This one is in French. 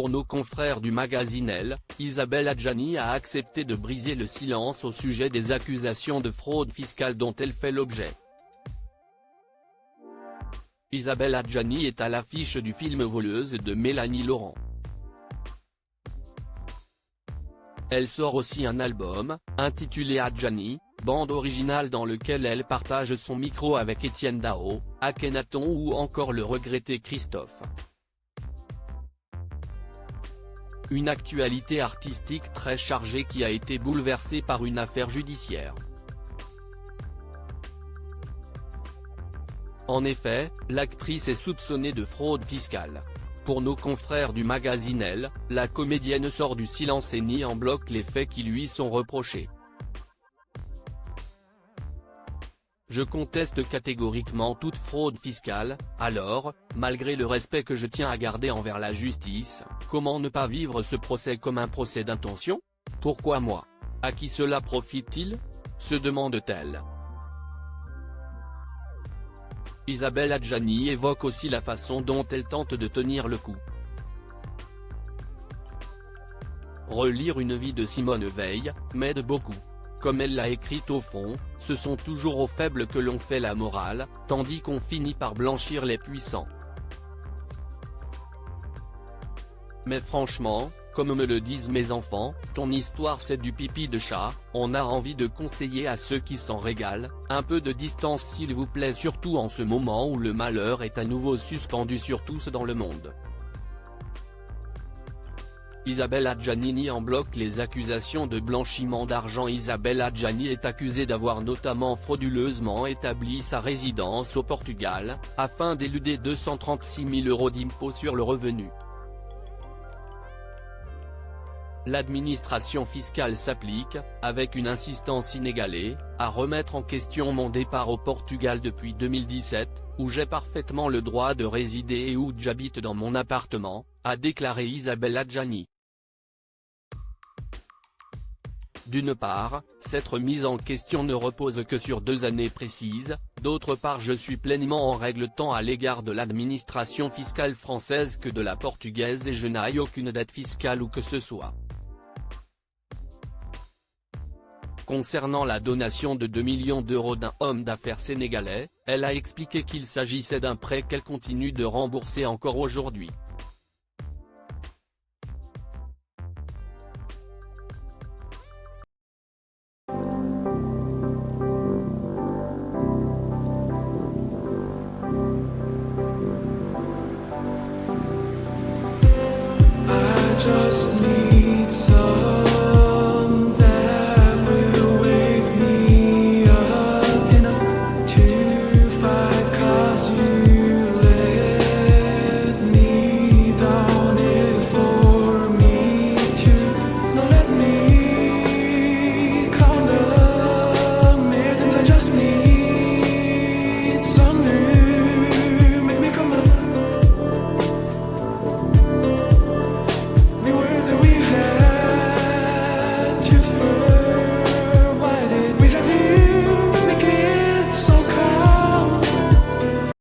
Pour nos confrères du magazine Elle, Isabelle Adjani a accepté de briser le silence au sujet des accusations de fraude fiscale dont elle fait l'objet. Isabelle Adjani est à l'affiche du film Voleuse de Mélanie Laurent. Elle sort aussi un album, intitulé Adjani, bande originale dans lequel elle partage son micro avec Étienne Dao, Akhenaton ou encore le regretté Christophe. Une actualité artistique très chargée qui a été bouleversée par une affaire judiciaire. En effet, l'actrice est soupçonnée de fraude fiscale. Pour nos confrères du magazine Elle, la comédienne sort du silence et nie en bloc les faits qui lui sont reprochés. Je conteste catégoriquement toute fraude fiscale, alors, malgré le respect que je tiens à garder envers la justice, comment ne pas vivre ce procès comme un procès d'intention? Pourquoi moi? À qui cela profite-t-il? Se demande-t-elle. Isabelle Adjani évoque aussi la façon dont elle tente de tenir le coup. Relire Une vie de Simone Veil m'aide beaucoup. Comme elle l'a écrit au fond, ce sont toujours aux faibles que l'on fait la morale, tandis qu'on finit par blanchir les puissants. Mais franchement, comme me le disent mes enfants, ton histoire c'est du pipi de chat, on a envie de conseiller à ceux qui s'en régalent, un peu de distance s'il vous plaît, surtout en ce moment où le malheur est à nouveau suspendu sur tous dans le monde. Isabelle Adjani nie en bloc les accusations de blanchiment d'argent. Isabelle Adjani est accusée d'avoir notamment frauduleusement établi sa résidence au Portugal, afin d'éluder 236 000 € d'impôt sur le revenu. L'administration fiscale s'applique, avec une insistance inégalée, à remettre en question mon départ au Portugal depuis 2017, où j'ai parfaitement le droit de résider et où j'habite dans mon appartement, a déclaré Isabelle Adjani. D'une part, cette remise en question ne repose que sur 2 années précises, d'autre part je suis pleinement en règle tant à l'égard de l'administration fiscale française que de la portugaise et je n'ai aucune dette fiscale où que ce soit. Concernant la donation de 2 millions d'euros d'un homme d'affaires sénégalais, elle a expliqué qu'il s'agissait d'un prêt qu'elle continue de rembourser encore aujourd'hui.